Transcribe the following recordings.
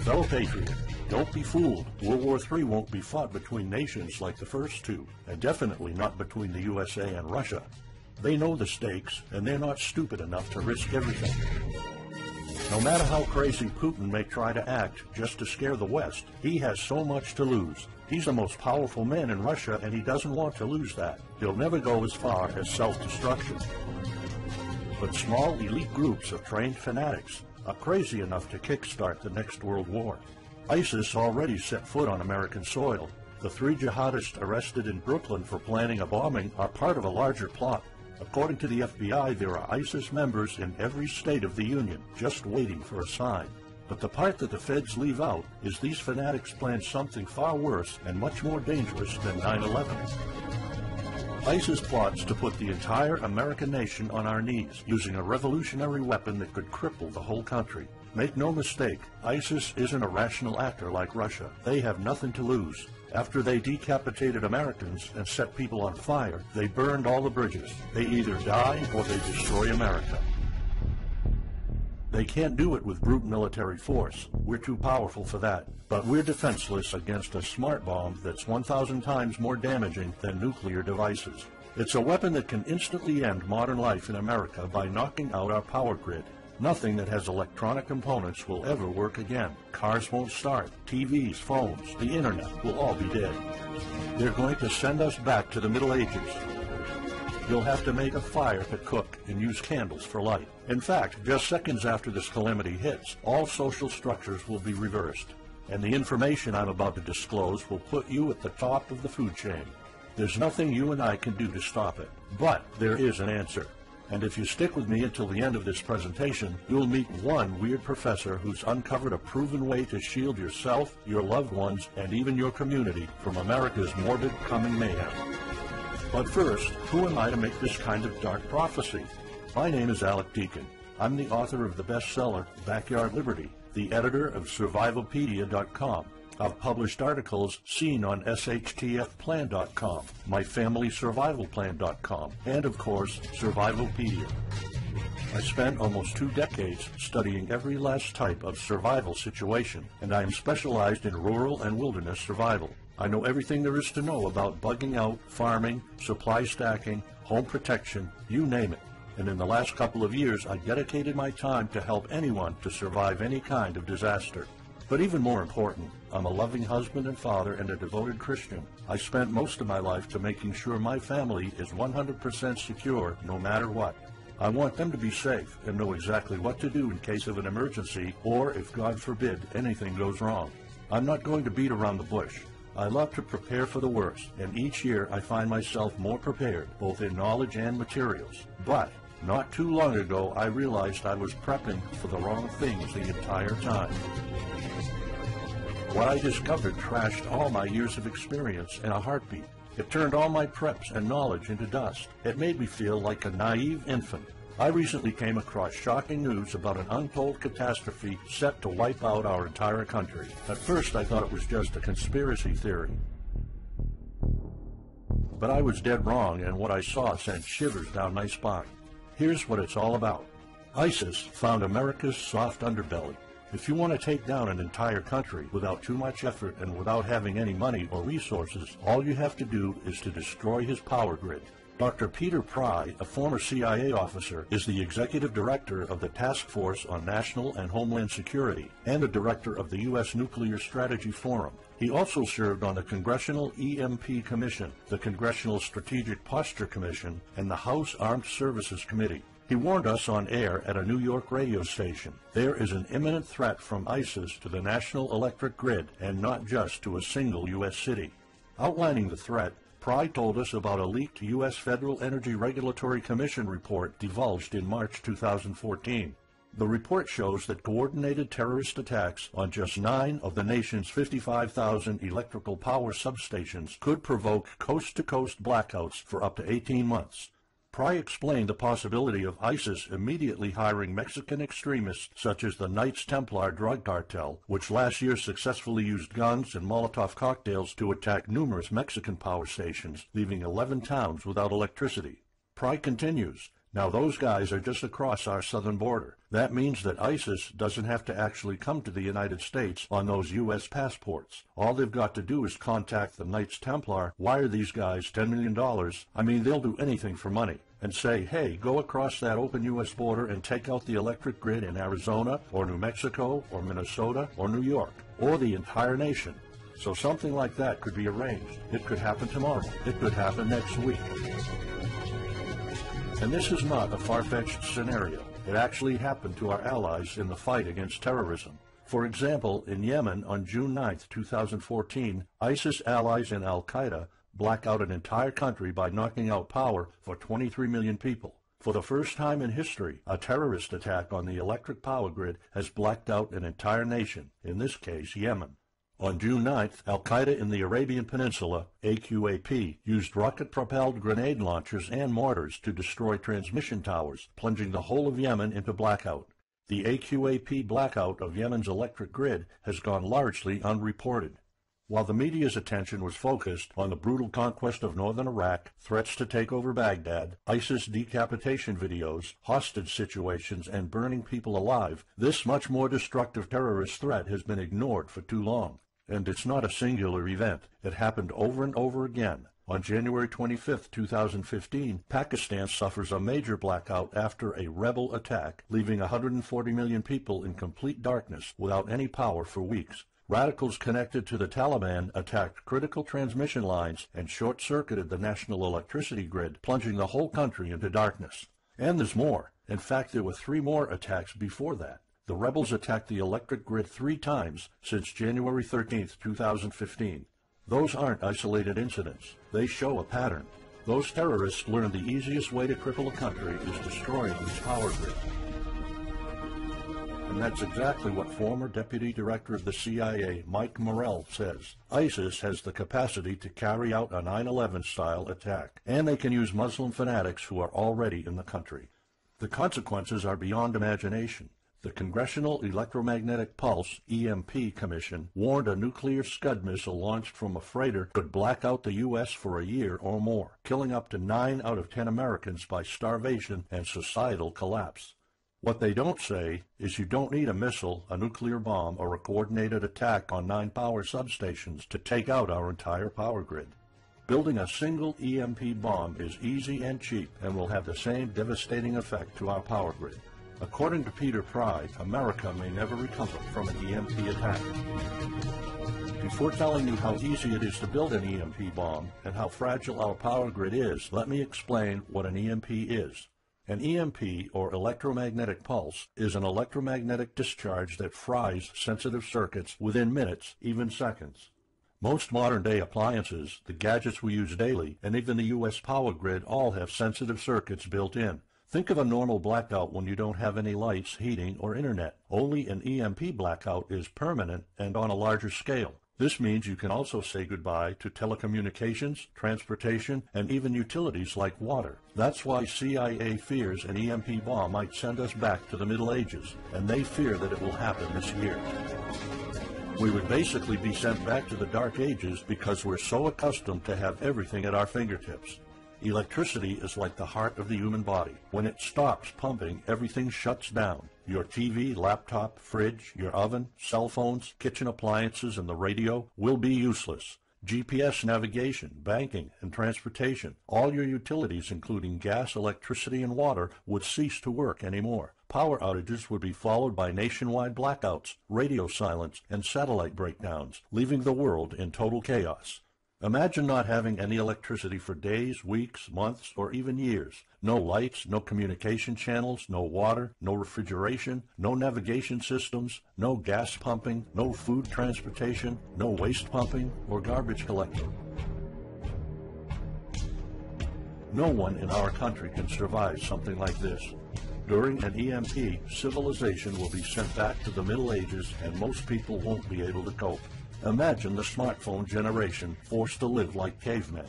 Fellow patriot, don't be fooled. World War III won't be fought between nations like the first two, and definitely not between the USA and Russia. They know the stakes, and they're not stupid enough to risk everything. No matter how crazy Putin may try to act just to scare the West, he has so much to lose. He's the most powerful man in Russia, and he doesn't want to lose that. He'll never go as far as self-destruction. But small elite groups of trained fanatics are crazy enough to kickstart the next world war. ISIS already set foot on American soil. The 3 jihadists arrested in Brooklyn for planning a bombing are part of a larger plot. According to the FBI, there are ISIS members in every state of the Union, just waiting for a sign. But the part that the feds leave out is these fanatics planned something far worse and much more dangerous than 9/11. ISIS plots to put the entire American nation on our knees, using a revolutionary weapon that could cripple the whole country. Make no mistake, ISIS isn't a rational actor like Russia. They have nothing to lose. After they decapitated Americans and set people on fire, they burned all the bridges. They either die or they destroy America. They can't do it with brute military force. We're too powerful for that. But we're defenseless against a smart bomb that's 1,000 times more damaging than nuclear devices. It's a weapon that can instantly end modern life in America by knocking out our power grid. Nothing that has electronic components will ever work again. Cars won't start. TVs, phones, the internet will all be dead. They're going to send us back to the Middle Ages. You'll have to make a fire to cook and use candles for light. In fact, just seconds after this calamity hits, all social structures will be reversed. And the information I'm about to disclose will put you at the top of the food chain. There's nothing you and I can do to stop it. But there is an answer. And if you stick with me until the end of this presentation, you'll meet one weird professor who's uncovered a proven way to shield yourself, your loved ones, and even your community from America's morbid coming mayhem. But first, who am I to make this kind of dark prophecy? My name is Alec Deacon. I'm the author of the bestseller, Backyard Liberty, the editor of Survivalopedia.com. I've published articles seen on SHTFplan.com, MyFamilySurvivalPlan.com, and of course, Survivalopedia. I spent almost 2 decades studying every last type of survival situation, and I am specialized in rural and wilderness survival. I know everything there is to know about bugging out, farming, supply stacking, home protection, you name it. And in the last couple of years, I dedicated my time to help anyone to survive any kind of disaster. But even more important, I'm a loving husband and father and a devoted Christian. I spent most of my life to making sure my family is 100% secure no matter what. I want them to be safe and know exactly what to do in case of an emergency or, if God forbid, anything goes wrong. I'm not going to beat around the bush. I love to prepare for the worst, and each year I find myself more prepared, both in knowledge and materials. But not too long ago, I realized I was prepping for the wrong things the entire time. What I discovered trashed all my years of experience in a heartbeat. It turned all my preps and knowledge into dust. It made me feel like a naive infant. I recently came across shocking news about an untold catastrophe set to wipe out our entire country. At first, I thought it was just a conspiracy theory. But I was dead wrong, and what I saw sent shivers down my spine. Here's what it's all about. ISIS found America's soft underbelly. If you want to take down an entire country without too much effort and without having any money or resources, all you have to do is to destroy his power grid. Dr. Peter Pry, a former CIA officer, is the executive director of the Task Force on National and Homeland Security and the director of the U.S. Nuclear Strategy Forum. He also served on the Congressional EMP Commission, the Congressional Strategic Posture Commission, and the House Armed Services Committee. He warned us on air at a New York radio station. There is an imminent threat from ISIS to the national electric grid, and not just to a single U.S. city. Outlining the threat, Pry told us about a leaked U.S. Federal Energy Regulatory Commission report divulged in March 2014. The report shows that coordinated terrorist attacks on just 9 of the nation's 55,000 electrical power substations could provoke coast-to-coast blackouts for up to 18 months. Pry explained the possibility of ISIS immediately hiring Mexican extremists such as the Knights Templar drug cartel, which last year successfully used guns and Molotov cocktails to attack numerous Mexican power stations, leaving 11 towns without electricity. Pry continues, Now those guys are just across our southern border. That means that ISIS doesn't have to actually come to the United States on those U.S. passports. All they've got to do is contact the Knights Templar, wire these guys $10 million, I mean they'll do anything for money, and say, hey, go across that open U.S. border and take out the electric grid in Arizona or New Mexico or Minnesota or New York or the entire nation. So something like that could be arranged. It could happen tomorrow. It could happen next week. And this is not a far-fetched scenario. It actually happened to our allies in the fight against terrorism. For example, in Yemen on June 9, 2014, ISIS allies in al-Qaeda black out an entire country by knocking out power for 23 million people. For the first time in history, a terrorist attack on the electric power grid has blacked out an entire nation, in this case Yemen. On June 9th, al-Qaeda in the Arabian Peninsula, AQAP, used rocket-propelled grenade launchers and mortars to destroy transmission towers, plunging the whole of Yemen into blackout. The AQAP blackout of Yemen's electric grid has gone largely unreported. While the media's attention was focused on the brutal conquest of northern Iraq, threats to take over Baghdad, ISIS decapitation videos, hostage situations, and burning people alive, this much more destructive terrorist threat has been ignored for too long. And it's not a singular event. It happened over and over again. On January 25, 2015, Pakistan suffers a major blackout after a rebel attack, leaving 140 million people in complete darkness without any power for weeks. Radicals connected to the Taliban attacked critical transmission lines and short-circuited the national electricity grid, plunging the whole country into darkness. And there's more. In fact, there were 3 more attacks before that. The rebels attacked the electric grid 3 times since January 13, 2015. Those aren't isolated incidents. They show a pattern. Those terrorists learned the easiest way to cripple a country is destroying its power grid. And that's exactly what former Deputy Director of the CIA, Mike Morrell, says. ISIS has the capacity to carry out a 9/11-style attack, and they can use Muslim fanatics who are already in the country. The consequences are beyond imagination. The Congressional Electromagnetic Pulse, EMP, Commission warned a nuclear Scud missile launched from a freighter could black out the U.S. for a year or more, killing up to 9 out of 10 Americans by starvation and societal collapse. What they don't say is you don't need a missile, a nuclear bomb, or a coordinated attack on 9 power substations to take out our entire power grid. Building a single EMP bomb is easy and cheap and will have the same devastating effect to our power grid. According to Peter Pry, America may never recover from an EMP attack. Before telling you how easy it is to build an EMP bomb and how fragile our power grid is, let me explain what an EMP is. An EMP, or electromagnetic pulse, is an electromagnetic discharge that fries sensitive circuits within minutes, even seconds. Most modern-day appliances, the gadgets we use daily, and even the U.S. power grid all have sensitive circuits built in. Think of a normal blackout when you don't have any lights, heating, or internet. Only an EMP blackout is permanent and on a larger scale. This means you can also say goodbye to telecommunications, transportation, and even utilities like water. That's why CIA fears an EMP bomb might send us back to the Middle Ages, and they fear that it will happen this year. We would basically be sent back to the Dark Ages because we're so accustomed to have everything at our fingertips. Electricity is like the heart of the human body. When it stops pumping, everything shuts down. Your TV, laptop, fridge, your oven, cell phones, kitchen appliances, and the radio will be useless. GPS navigation, banking, and transportation, all your utilities, including gas, electricity, and water, would cease to work anymore. Power outages would be followed by nationwide blackouts, radio silence, and satellite breakdowns, leaving the world in total chaos. Imagine not having any electricity for days, weeks, months, or even years. No lights, no communication channels, no water, no refrigeration, no navigation systems, no gas pumping, no food transportation, no waste pumping, or garbage collecting. No one in our country can survive something like this. During an EMP, civilization will be sent back to the Middle Ages and most people won't be able to cope. Imagine the smartphone generation forced to live like cavemen.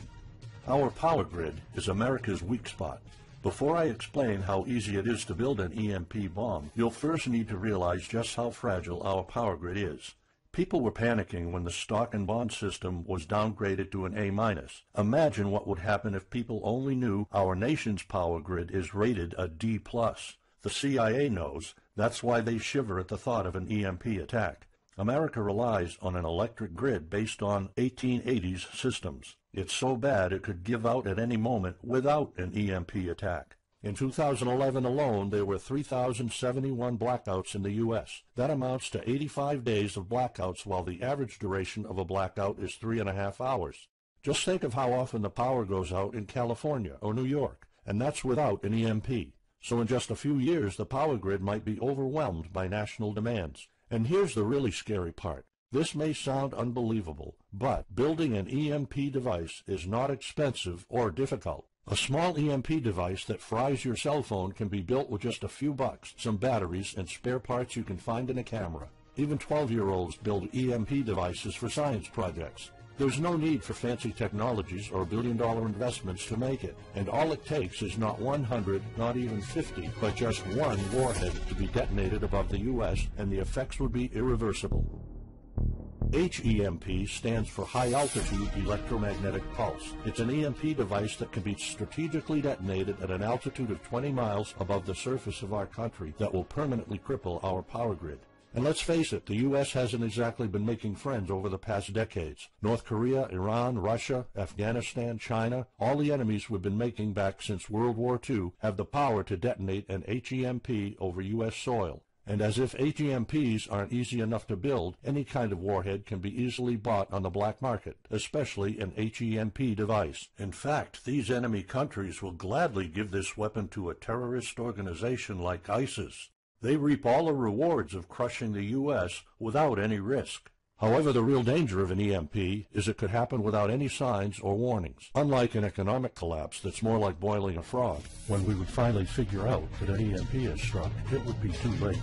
Our power grid is America's weak spot. Before I explain how easy it is to build an EMP bomb, you'll first need to realize just how fragile our power grid is. People were panicking when the stock and bond system was downgraded to an A-. Imagine what would happen if people only knew our nation's power grid is rated a D+. The CIA knows. That's why they shiver at the thought of an EMP attack. America relies on an electric grid based on 1880s systems. It's so bad it could give out at any moment without an EMP attack. In 2011 alone, there were 3,071 blackouts in the U.S. That amounts to 85 days of blackouts, while the average duration of a blackout is 3.5 hours. Just think of how often the power goes out in California or New York, and that's without an EMP. So in just a few years, the power grid might be overwhelmed by national demands. And here's the really scary part. This may sound unbelievable, but building an EMP device is not expensive or difficult. A small EMP device that fries your cell phone can be built with just a few bucks, some batteries, and spare parts you can find in a camera. Even 12-year-olds build EMP devices for science projects. There's no need for fancy technologies or billion-dollar investments to make it, and all it takes is not 100, not even 50, but just one warhead to be detonated above the U.S., and the effects would be irreversible. HEMP stands for High Altitude Electromagnetic Pulse. It's an EMP device that can be strategically detonated at an altitude of 20 miles above the surface of our country that will permanently cripple our power grid. And let's face it, the U.S. hasn't exactly been making friends over the past decades. North Korea, Iran, Russia, Afghanistan, China, all the enemies we've been making back since World War II have the power to detonate an HEMP over U.S. soil. And as if HEMPs aren't easy enough to build, any kind of warhead can be easily bought on the black market, especially an HEMP device. In fact, these enemy countries will gladly give this weapon to a terrorist organization like ISIS. They reap all the rewards of crushing the U.S. without any risk. However, the real danger of an EMP is it could happen without any signs or warnings. Unlike an economic collapse that's more like boiling a frog, when we would finally figure out that an EMP has struck, it would be too late.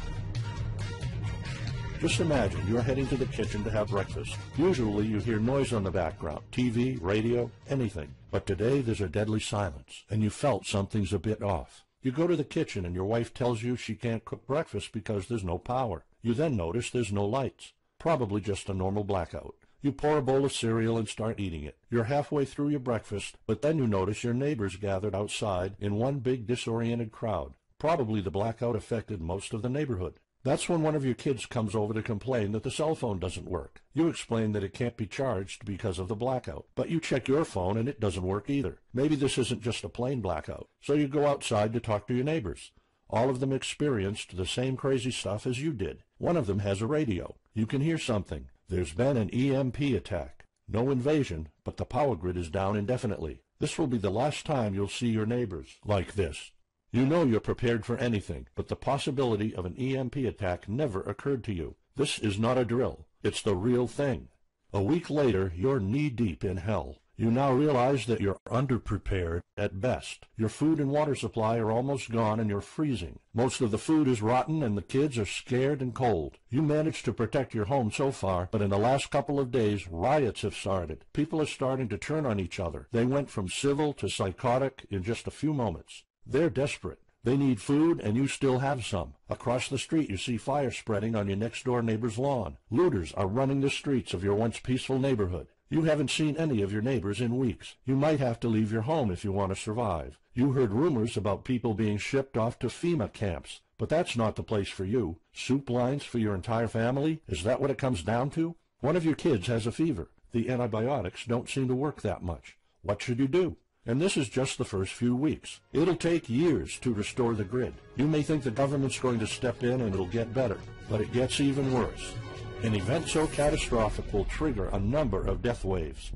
Just imagine you're heading to the kitchen to have breakfast. Usually you hear noise on the background, TV, radio, anything. But today there's a deadly silence, and you felt something's a bit off. You go to the kitchen and your wife tells you she can't cook breakfast because there's no power. You then notice there's no lights. Probably just a normal blackout. You pour a bowl of cereal and start eating it. You're halfway through your breakfast, but then you notice your neighbors gathered outside in one big disoriented crowd. Probably the blackout affected most of the neighborhood. That's when one of your kids comes over to complain that the cell phone doesn't work. You explain that it can't be charged because of the blackout, but you check your phone and it doesn't work either. Maybe this isn't just a plain blackout, so you go outside to talk to your neighbors. All of them experienced the same crazy stuff as you did. One of them has a radio. You can hear something. There's been an EMP attack. No invasion, but the power grid is down indefinitely. This will be the last time you'll see your neighbors like this. You know you're prepared for anything, but the possibility of an EMP attack never occurred to you. This is not a drill. It's the real thing. A week later, you're knee-deep in hell. You now realize that you're underprepared at best. Your food and water supply are almost gone and you're freezing. Most of the food is rotten and the kids are scared and cold. You managed to protect your home so far, but in the last couple of days, riots have started. People are starting to turn on each other. They went from civil to psychotic in just a few moments. They're desperate. They need food, and you still have some. Across the street, you see fire spreading on your next-door neighbor's lawn. Looters are running the streets of your once peaceful neighborhood. You haven't seen any of your neighbors in weeks. You might have to leave your home if you want to survive. You heard rumors about people being shipped off to FEMA camps, but that's not the place for you. Soup lines for your entire family? Is that what it comes down to? One of your kids has a fever. The antibiotics don't seem to work that much. What should you do? And this is just the first few weeks. It'll take years to restore the grid. You may think the government's going to step in and it'll get better, but it gets even worse. An event so catastrophic will trigger a number of death waves.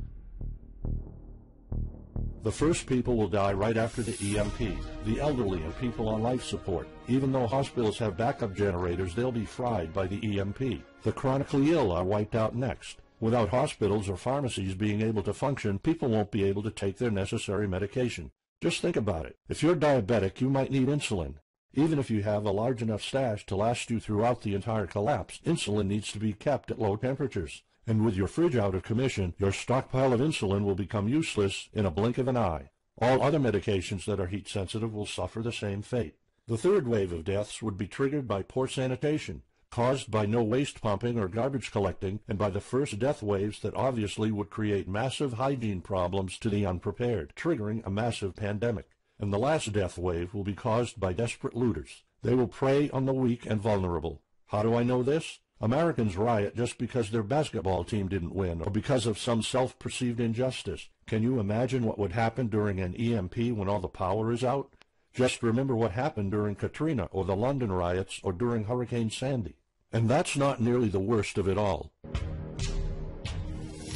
The first people will die right after the EMP, the elderly and people on life support. Even though hospitals have backup generators, they'll be fried by the EMP. The chronically ill are wiped out next. Without hospitals or pharmacies being able to function, people won't be able to take their necessary medication. Just think about it. If you're diabetic, you might need insulin. Even if you have a large enough stash to last you throughout the entire collapse, insulin needs to be kept at low temperatures. And with your fridge out of commission, your stockpile of insulin will become useless in a blink of an eye. All other medications that are heat sensitive will suffer the same fate. The third wave of deaths would be triggered by poor sanitation. caused by no waste pumping or garbage collecting, and by the first death waves that obviously would create massive hygiene problems to the unprepared, triggering a massive pandemic. And the last death wave will be caused by desperate looters. They will prey on the weak and vulnerable. How do I know this? Americans riot just because their basketball team didn't win, or because of some self-perceived injustice. Can you imagine what would happen during an EMP when all the power is out? Just remember what happened during Katrina, or the London riots, or during Hurricane Sandy. And that's not nearly the worst of it all.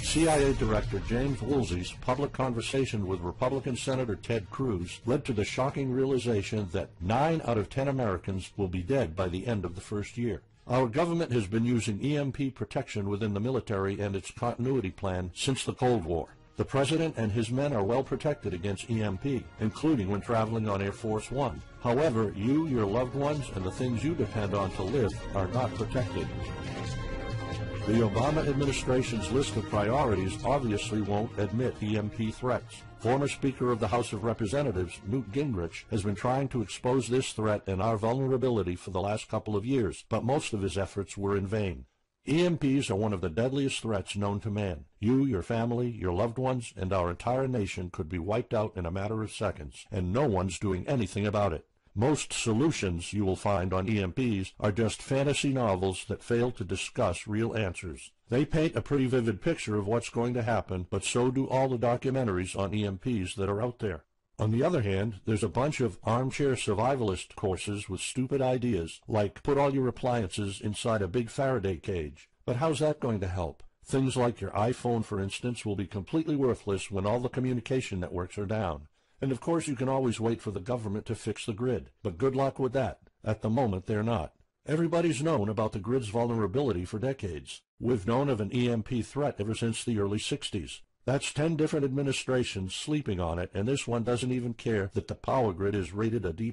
CIA Director James Woolsey's public conversation with Republican Senator Ted Cruz led to the shocking realization that 9 out of 10 Americans will be dead by the end of the first year. Our government has been using EMP protection within the military and its continuity plan since the Cold War. The President and his men are well protected against EMP, including when traveling on Air Force One. However, you, your loved ones, and the things you depend on to live are not protected. The Obama administration's list of priorities obviously won't admit EMP threats. Former Speaker of the House of Representatives, Newt Gingrich, has been trying to expose this threat and our vulnerability for the last couple of years, but most of his efforts were in vain. EMPs are one of the deadliest threats known to man. You, your family, your loved ones, and our entire nation could be wiped out in a matter of seconds, and no one's doing anything about it. Most solutions you will find on EMPs are just fantasy novels that fail to discuss real answers. They paint a pretty vivid picture of what's going to happen, but so do all the documentaries on EMPs that are out there. On the other hand, there's a bunch of armchair survivalist courses with stupid ideas, like put all your appliances inside a big Faraday cage. But how's that going to help? Things like your iPhone, for instance, will be completely worthless when all the communication networks are down. And of course you can always wait for the government to fix the grid, but good luck with that. At the moment they're not. Everybody's known about the grid's vulnerability for decades. We've known of an EMP threat ever since the early 60s. That's 10 different administrations sleeping on it, and this one doesn't even care that the power grid is rated a D+.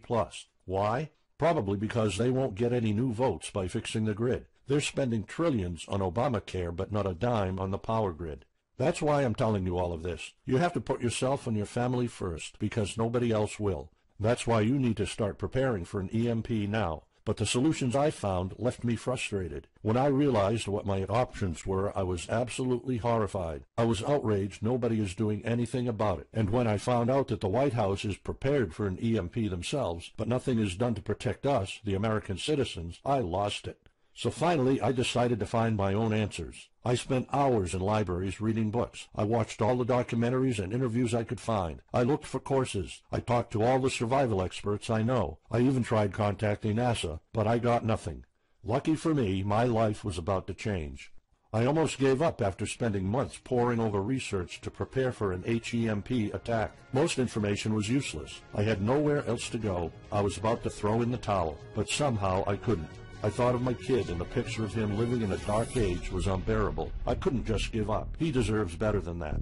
Why? Probably because they won't get any new votes by fixing the grid. They're spending trillions on Obamacare, but not a dime on the power grid. That's why I'm telling you all of this. You have to put yourself and your family first, because nobody else will. That's why you need to start preparing for an EMP now. But the solutions I found left me frustrated. When I realized what my options were, I was absolutely horrified. I was outraged nobody is doing anything about it. And when I found out that the White House is prepared for an EMP themselves, but nothing is done to protect us, the American citizens, I lost it. So finally, I decided to find my own answers. I spent hours in libraries reading books. I watched all the documentaries and interviews I could find. I looked for courses. I talked to all the survival experts I know. I even tried contacting NASA, but I got nothing. Lucky for me, my life was about to change. I almost gave up after spending months poring over research to prepare for an HEMP attack. Most information was useless. I had nowhere else to go. I was about to throw in the towel, but somehow I couldn't. I thought of my kid, and the picture of him living in a dark age was unbearable. I couldn't just give up. He deserves better than that.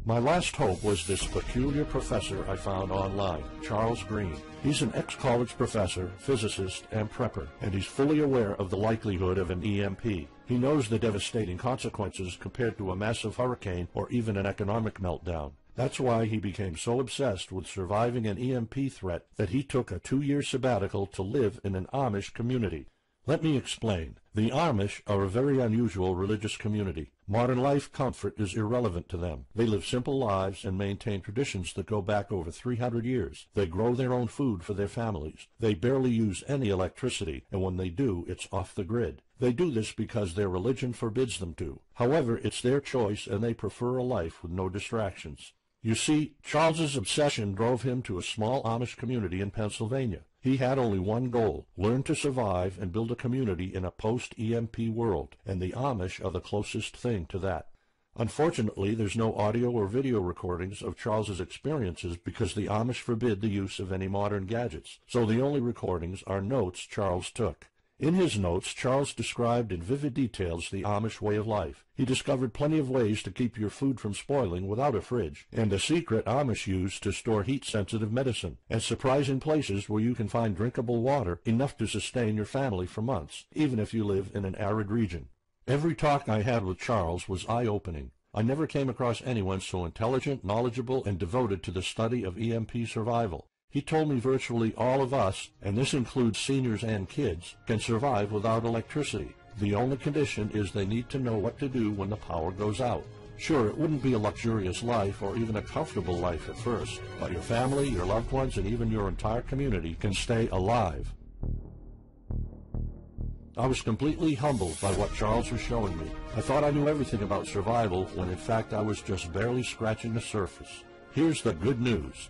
My last hope was this peculiar professor I found online, Charles Green. He's an ex-college professor, physicist, and prepper, and he's fully aware of the likelihood of an EMP. He knows the devastating consequences compared to a massive hurricane or even an economic meltdown. That's why he became so obsessed with surviving an EMP threat that he took a 2-year sabbatical to live in an Amish community. Let me explain. The Amish are a very unusual religious community. Modern life comfort is irrelevant to them. They live simple lives and maintain traditions that go back over 300 years. They grow their own food for their families. They barely use any electricity, and when they do, it's off the grid. They do this because their religion forbids them to. However, it's their choice, and they prefer a life with no distractions. You see, Charles's obsession drove him to a small Amish community in Pennsylvania. He had only one goal: learn to survive and build a community in a post-EMP world, and the Amish are the closest thing to that. Unfortunately, there's no audio or video recordings of Charles's experiences because the Amish forbid the use of any modern gadgets, so the only recordings are notes Charles took. In his notes, Charles described in vivid details the Amish way of life. He discovered plenty of ways to keep your food from spoiling without a fridge, and a secret Amish use to store heat-sensitive medicine, and surprising places where you can find drinkable water enough to sustain your family for months, even if you live in an arid region. Every talk I had with Charles was eye-opening. I never came across anyone so intelligent, knowledgeable, and devoted to the study of EMP survival. He told me virtually all of us, and this includes seniors and kids, can survive without electricity. The only condition is they need to know what to do when the power goes out. Sure, it wouldn't be a luxurious life or even a comfortable life at first, but your family, your loved ones, and even your entire community can stay alive. I was completely humbled by what Charles was showing me. I thought I knew everything about survival when in fact I was just barely scratching the surface. Here's the good news.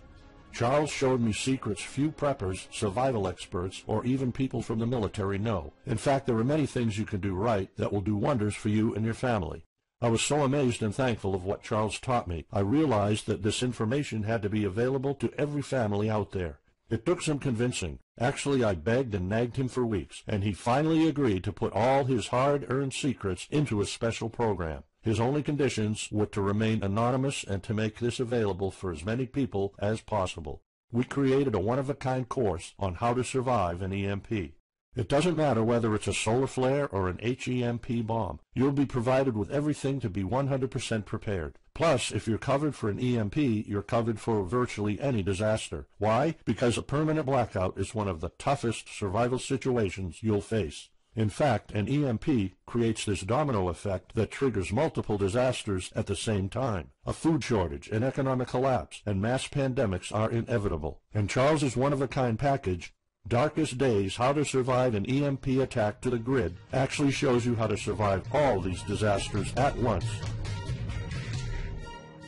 Charles showed me secrets few preppers, survival experts, or even people from the military know. In fact, there are many things you can do right that will do wonders for you and your family. I was so amazed and thankful of what Charles taught me. I realized that this information had to be available to every family out there. It took some convincing. Actually, I begged and nagged him for weeks, and he finally agreed to put all his hard-earned secrets into a special program. His only conditions were to remain anonymous and to make this available for as many people as possible. We created a one-of-a-kind course on how to survive an EMP. It doesn't matter whether it's a solar flare or an HEMP bomb. You'll be provided with everything to be 100% prepared. Plus, if you're covered for an EMP, you're covered for virtually any disaster. Why? Because a permanent blackout is one of the toughest survival situations you'll face. In fact, an EMP creates this domino effect that triggers multiple disasters at the same time. A food shortage, an economic collapse, and mass pandemics are inevitable. And Charles's one-of-a-kind package, Darkest Days, How to Survive an EMP Attack to the Grid, actually shows you how to survive all these disasters at once.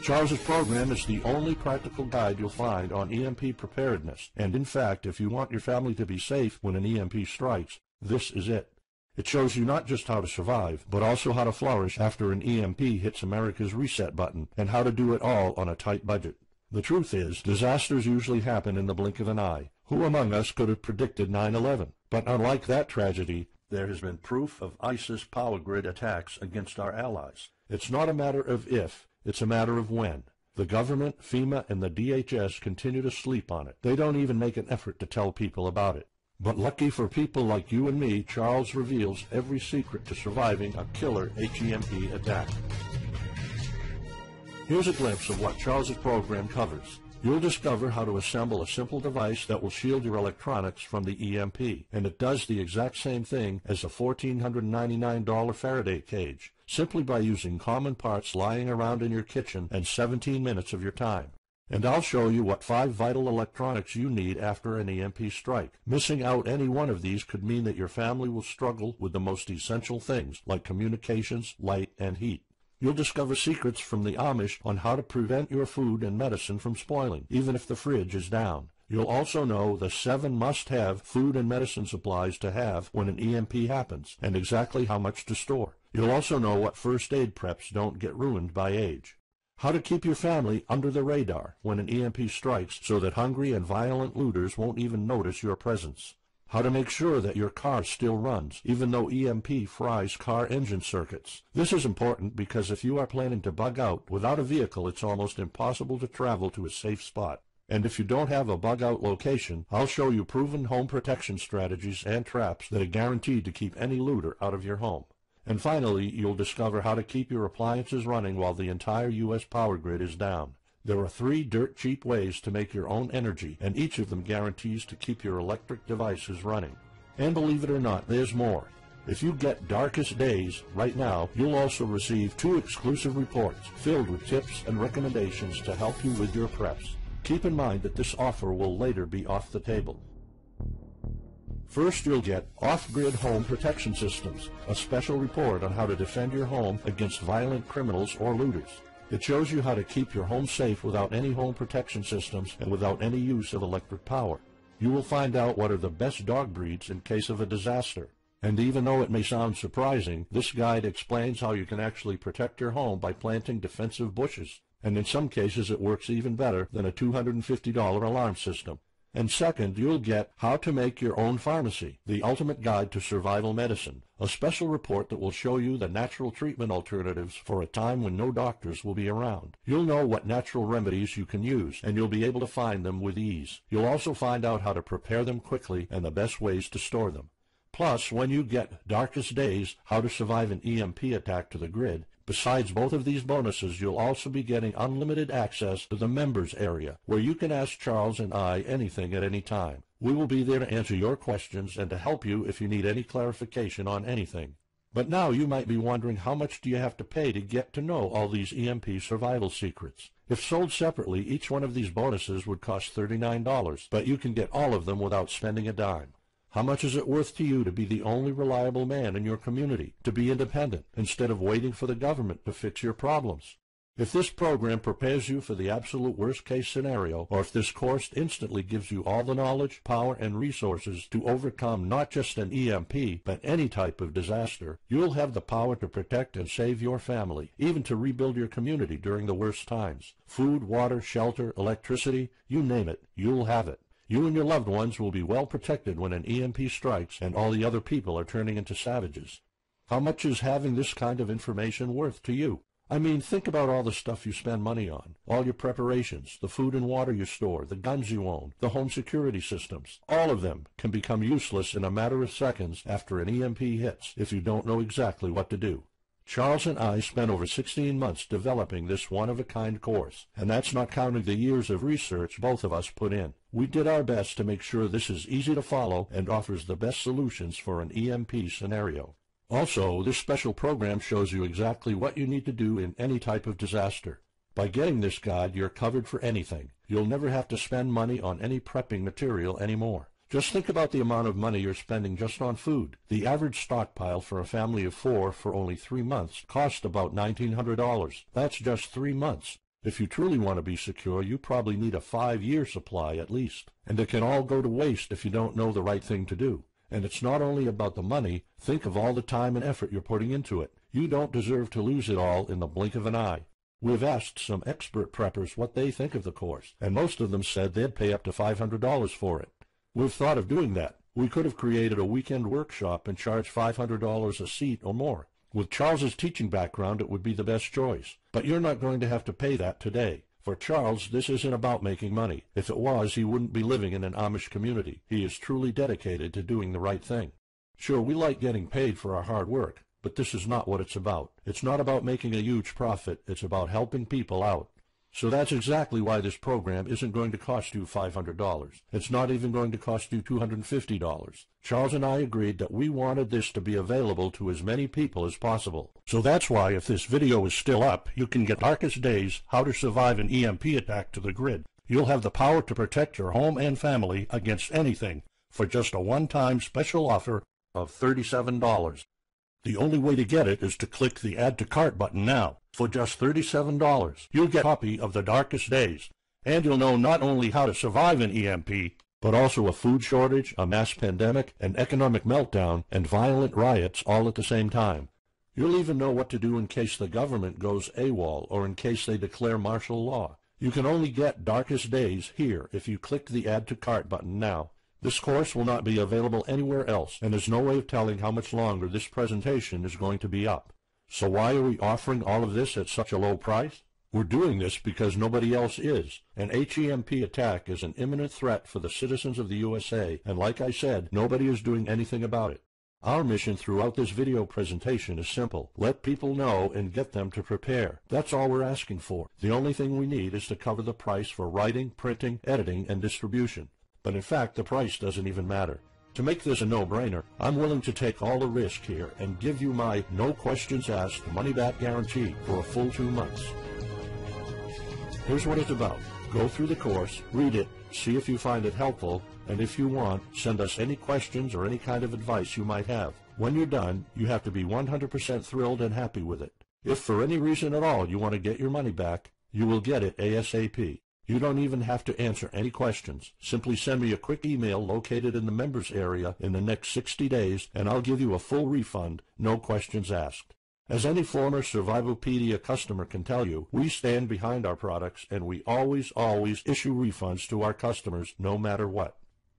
Charles's program is the only practical guide you'll find on EMP preparedness, and in fact, if you want your family to be safe when an EMP strikes, this is it. It shows you not just how to survive, but also how to flourish after an EMP hits America's reset button, and how to do it all on a tight budget. The truth is, disasters usually happen in the blink of an eye. Who among us could have predicted 9/11? But unlike that tragedy, there has been proof of ISIS power grid attacks against our allies. It's not a matter of if, it's a matter of when. The government, FEMA, and the DHS continue to sleep on it. They don't even make an effort to tell people about it. But lucky for people like you and me, Charles reveals every secret to surviving a killer HEMP attack. Here's a glimpse of what Charles's program covers. You'll discover how to assemble a simple device that will shield your electronics from the EMP, and it does the exact same thing as a $1,499 Faraday cage, simply by using common parts lying around in your kitchen and 17 minutes of your time. And I'll show you what 5 vital electronics you need after an EMP strike. Missing out any one of these could mean that your family will struggle with the most essential things, like communications, light, and heat. You'll discover secrets from the Amish on how to prevent your food and medicine from spoiling, even if the fridge is down. You'll also know the 7 must-have food and medicine supplies to have when an EMP happens, and exactly how much to store. You'll also know what first aid preps don't get ruined by age. How to keep your family under the radar when an EMP strikes so that hungry and violent looters won't even notice your presence. How to make sure that your car still runs, even though EMP fries car engine circuits. This is important because if you are planning to bug out, without a vehicle it's almost impossible to travel to a safe spot. And if you don't have a bug-out location, I'll show you proven home protection strategies and traps that are guaranteed to keep any looter out of your home. And finally, you'll discover how to keep your appliances running while the entire U.S. power grid is down. There are 3 dirt-cheap ways to make your own energy, and each of them guarantees to keep your electric devices running. And believe it or not, there's more. If you get Darkest Days right now, you'll also receive 2 exclusive reports filled with tips and recommendations to help you with your preps. Keep in mind that this offer will later be off the table. First, you'll get Off-Grid Home Protection Systems, a special report on how to defend your home against violent criminals or looters. It shows you how to keep your home safe without any home protection systems and without any use of electric power. You will find out what are the best dog breeds in case of a disaster. And even though it may sound surprising, this guide explains how you can actually protect your home by planting defensive bushes. And in some cases it works even better than a $250 alarm system. And second, you'll get How to Make Your Own Pharmacy, the ultimate guide to survival medicine, a special report that will show you the natural treatment alternatives for a time when no doctors will be around. You'll know what natural remedies you can use, and you'll be able to find them with ease. You'll also find out how to prepare them quickly and the best ways to store them. Plus, when you get Darkest Days, How to Survive an EMP Attack to the Grid, Besides both of these bonuses, you'll also be getting unlimited access to the members area, where you can ask Charles and I anything at any time. We will be there to answer your questions and to help you if you need any clarification on anything. But now you might be wondering, how much do you have to pay to get to know all these EMP survival secrets? If sold separately, each one of these bonuses would cost $39, but you can get all of them without spending a dime. How much is it worth to you to be the only reliable man in your community, to be independent, instead of waiting for the government to fix your problems? If this program prepares you for the absolute worst-case scenario, or if this course instantly gives you all the knowledge, power, and resources to overcome not just an EMP, but any type of disaster, you'll have the power to protect and save your family, even to rebuild your community during the worst times. Food, water, shelter, electricity, you name it, you'll have it. You and your loved ones will be well protected when an EMP strikes and all the other people are turning into savages. How much is having this kind of information worth to you? I mean, think about all the stuff you spend money on, all your preparations, the food and water you store, the guns you own, the home security systems. All of them can become useless in a matter of seconds after an EMP hits if you don't know exactly what to do. Charles and I spent over 16 months developing this one-of-a-kind course, and that's not counting the years of research both of us put in. We did our best to make sure this is easy to follow and offers the best solutions for an EMP scenario. Also, this special program shows you exactly what you need to do in any type of disaster. By getting this guide, you're covered for anything. You'll never have to spend money on any prepping material anymore. Just think about the amount of money you're spending just on food. The average stockpile for a family of 4 for only 3 months cost about $1,900. That's just 3 months. If you truly want to be secure, you probably need a 5-year supply at least. And it can all go to waste if you don't know the right thing to do. And it's not only about the money. Think of all the time and effort you're putting into it. You don't deserve to lose it all in the blink of an eye. We've asked some expert preppers what they think of the course, and most of them said they'd pay up to $500 for it. We've thought of doing that. We could have created a weekend workshop and charged $500 a seat or more. With Charles's teaching background, it would be the best choice. But you're not going to have to pay that today. For Charles, this isn't about making money. If it was, he wouldn't be living in an Amish community. He is truly dedicated to doing the right thing. Sure, we like getting paid for our hard work, but this is not what it's about. It's not about making a huge profit. It's about helping people out. So that's exactly why this program isn't going to cost you $500. It's not even going to cost you $250. Charles and I agreed that we wanted this to be available to as many people as possible. So that's why, if this video is still up, you can get Darkest Days, How to Survive an EMP Attack to the grid. You'll have the power to protect your home and family against anything for just a one-time special offer of $37. The only way to get it is to click the Add to Cart button now. For just $37, you'll get a copy of The Darkest Days, and you'll know not only how to survive an EMP, but also a food shortage, a mass pandemic, an economic meltdown, and violent riots all at the same time. You'll even know what to do in case the government goes AWOL or in case they declare martial law. You can only get Darkest Days here if you click the Add to Cart button now. This course will not be available anywhere else, and there's no way of telling how much longer this presentation is going to be up. So why are we offering all of this at such a low price? We're doing this because nobody else is. An HEMP attack is an imminent threat for the citizens of the USA, and like I said, nobody is doing anything about it. Our mission throughout this video presentation is simple. Let people know and get them to prepare. That's all we're asking for. The only thing we need is to cover the price for writing, printing, editing, and distribution. But in fact, the price doesn't even matter. To make this a no-brainer, I'm willing to take all the risk here and give you my no questions asked money-back guarantee for a full 2 months. Here's what it's about. Go through the course, read it, see if you find it helpful, and if you want, send us any questions or any kind of advice you might have. When you're done, you have to be 100% thrilled and happy with it. If for any reason at all you want to get your money back, you will get it ASAP. You don't even have to answer any questions. Simply send me a quick email located in the members area in the next 60 days, and I'll give you a full refund, no questions asked. As any former Survivalpedia customer can tell you, we stand behind our products, and we always issue refunds to our customers no matter what.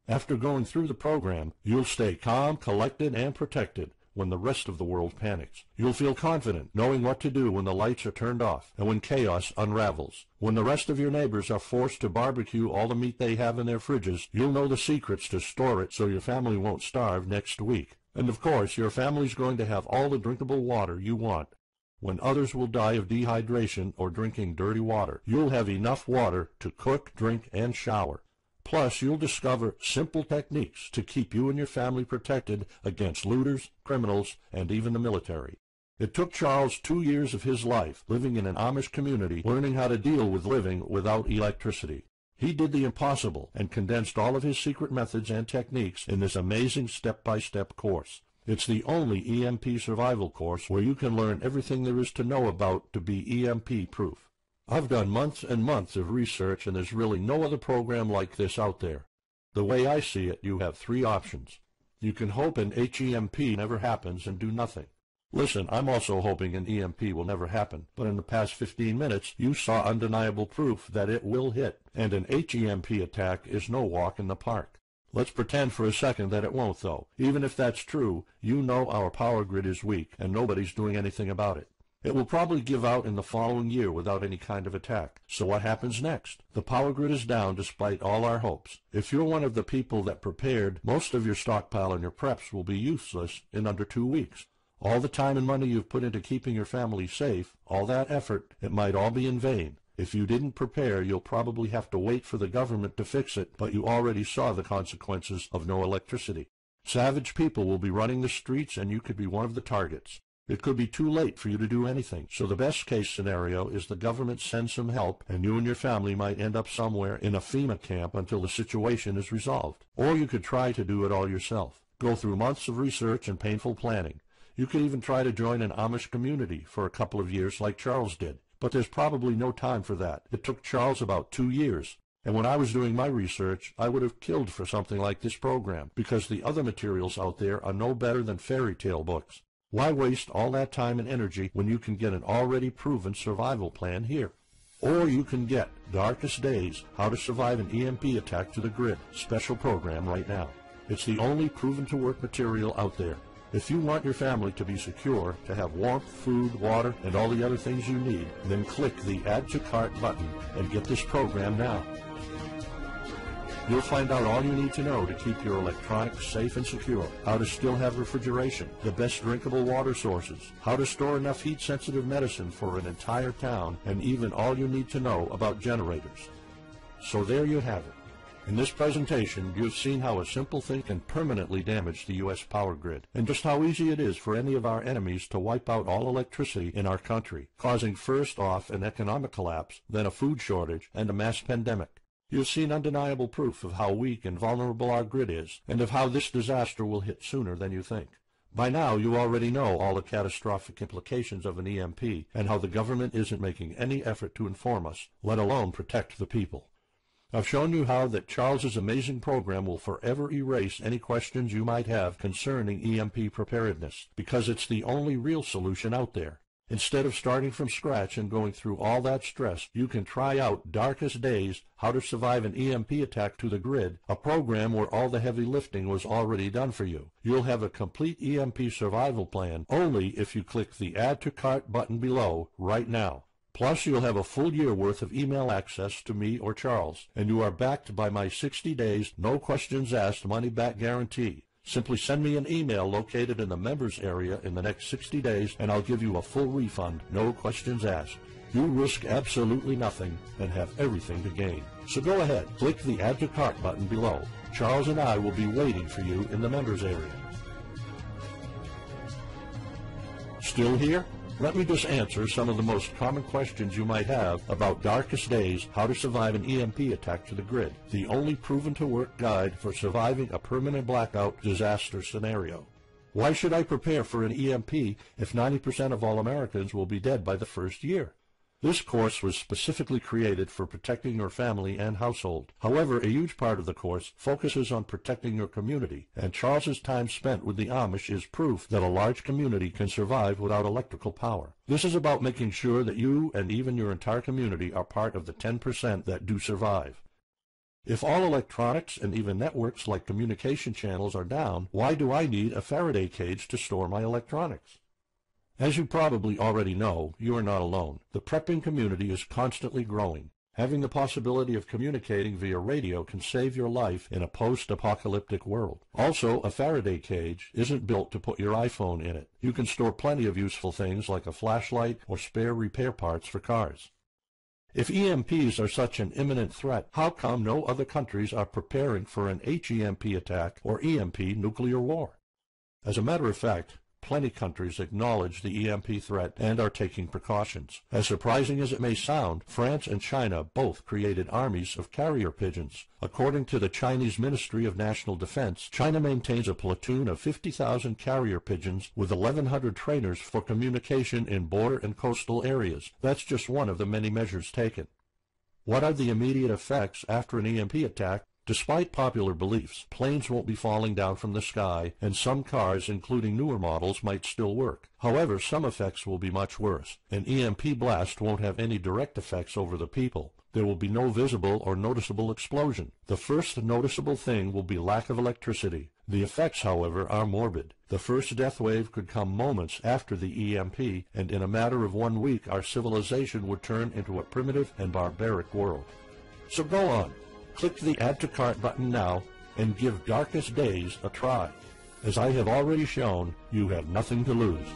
After going through the program, you'll stay calm, collected, and protected when the rest of the world panics. You'll feel confident knowing what to do when the lights are turned off and when chaos unravels. When the rest of your neighbors are forced to barbecue all the meat they have in their fridges, you'll know the secrets to store it so your family won't starve next week. And of course, your family's going to have all the drinkable water you want. When others will die of dehydration or drinking dirty water, you'll have enough water to cook, drink, and shower. Plus, you'll discover simple techniques to keep you and your family protected against looters, criminals, and even the military. It took Charles 2 years of his life living in an Amish community learning how to deal with living without electricity. He did the impossible and condensed all of his secret methods and techniques in this amazing step-by-step course. It's the only EMP survival course where you can learn everything there is to know about to be EMP-proof. I've done months and months of research, and there's really no other program like this out there. The way I see it, you have 3 options. You can hope an HEMP never happens and do nothing. Listen, I'm also hoping an EMP will never happen, but in the past 15 minutes, you saw undeniable proof that it will hit, and an HEMP attack is no walk in the park. Let's pretend for a second that it won't, though. Even if that's true, you know our power grid is weak, and nobody's doing anything about it. It will probably give out in the following year without any kind of attack. So what happens next? The power grid is down despite all our hopes. If you're one of the people that prepared, most of your stockpile and your preps will be useless in under 2 weeks. All the time and money you've put into keeping your family safe, all that effort, it might all be in vain. If you didn't prepare, you'll probably have to wait for the government to fix it, but you already saw the consequences of no electricity. Savage people will be running the streets, and you could be one of the targets. It could be too late for you to do anything, so the best case scenario is the government sends some help, and you and your family might end up somewhere in a FEMA camp until the situation is resolved. Or you could try to do it all yourself. Go through months of research and painful planning. You could even try to join an Amish community for a couple of years like Charles did. But there's probably no time for that. It took Charles about 2 years. And when I was doing my research, I would have killed for something like this program, because the other materials out there are no better than fairy tale books. Why waste all that time and energy when you can get an already proven survival plan here? Or you can get Darkest Days, How to Survive an EMP Attack to the Grid, special program right now. It's the only proven-to-work material out there. If you want your family to be secure, to have warmth, food, water, and all the other things you need, then click the Add to Cart button and get this program now. You'll find out all you need to know to keep your electronics safe and secure, how to still have refrigeration, the best drinkable water sources, how to store enough heat-sensitive medicine for an entire town, and even all you need to know about generators. So there you have it. In this presentation, you've seen how a simple thing can permanently damage the U.S. power grid, and just how easy it is for any of our enemies to wipe out all electricity in our country, causing first off an economic collapse, then a food shortage, and a mass pandemic. You've seen undeniable proof of how weak and vulnerable our grid is, and of how this disaster will hit sooner than you think. By now, you already know all the catastrophic implications of an EMP, and how the government isn't making any effort to inform us, let alone protect the people. I've shown you how that Charles's amazing program will forever erase any questions you might have concerning EMP preparedness, because it's the only real solution out there. Instead of starting from scratch and going through all that stress, you can try out Darkest Days, How to Survive an EMP Attack to the Grid, a program where all the heavy lifting was already done for you. You'll have a complete EMP survival plan only if you click the Add to Cart button below right now. Plus, you'll have a full year worth of email access to me or Charles, and you are backed by my 60 days, no questions asked money-back guarantee. Simply send me an email located in the members area in the next 60 days, and I'll give you a full refund, no questions asked. You risk absolutely nothing and have everything to gain. So go ahead, click the Add to Cart button below. Charles and I will be waiting for you in the members area. Still here? Let me just answer some of the most common questions you might have about Darkest Days, How to Survive an EMP Attack to the Grid, the only proven-to-work guide for surviving a permanent blackout disaster scenario. Why should I prepare for an EMP if 90% of all Americans will be dead by the first year? This course was specifically created for protecting your family and household. However, a huge part of the course focuses on protecting your community, and Charles's time spent with the Amish is proof that a large community can survive without electrical power. This is about making sure that you and even your entire community are part of the 10% that do survive. If all electronics and even networks like communication channels are down, why do I need a Faraday cage to store my electronics? As you probably already know, you are not alone. The prepping community is constantly growing. Having the possibility of communicating via radio can save your life in a post-apocalyptic world. Also, a Faraday cage isn't built to put your iPhone in it. You can store plenty of useful things like a flashlight or spare repair parts for cars. If EMPs are such an imminent threat, how come no other countries are preparing for an HEMP attack or EMP nuclear war? As a matter of fact, plenty countries acknowledge the EMP threat and are taking precautions. As surprising as it may sound, France and China both created armies of carrier pigeons. According to the Chinese Ministry of National Defense, China maintains a platoon of 50,000 carrier pigeons with 1,100 trainers for communication in border and coastal areas. That's just one of the many measures taken. What are the immediate effects after an EMP attack? Despite popular beliefs, planes won't be falling down from the sky, and some cars, including newer models, might still work. However, some effects will be much worse. An EMP blast won't have any direct effects over the people. There will be no visible or noticeable explosion. The first noticeable thing will be lack of electricity. The effects, however, are morbid. The first death wave could come moments after the EMP, and in a matter of 1 week our civilization would turn into a primitive and barbaric world. So go on. Click the Add to Cart button now and give Darkest Days a try. As I have already shown, you have nothing to lose.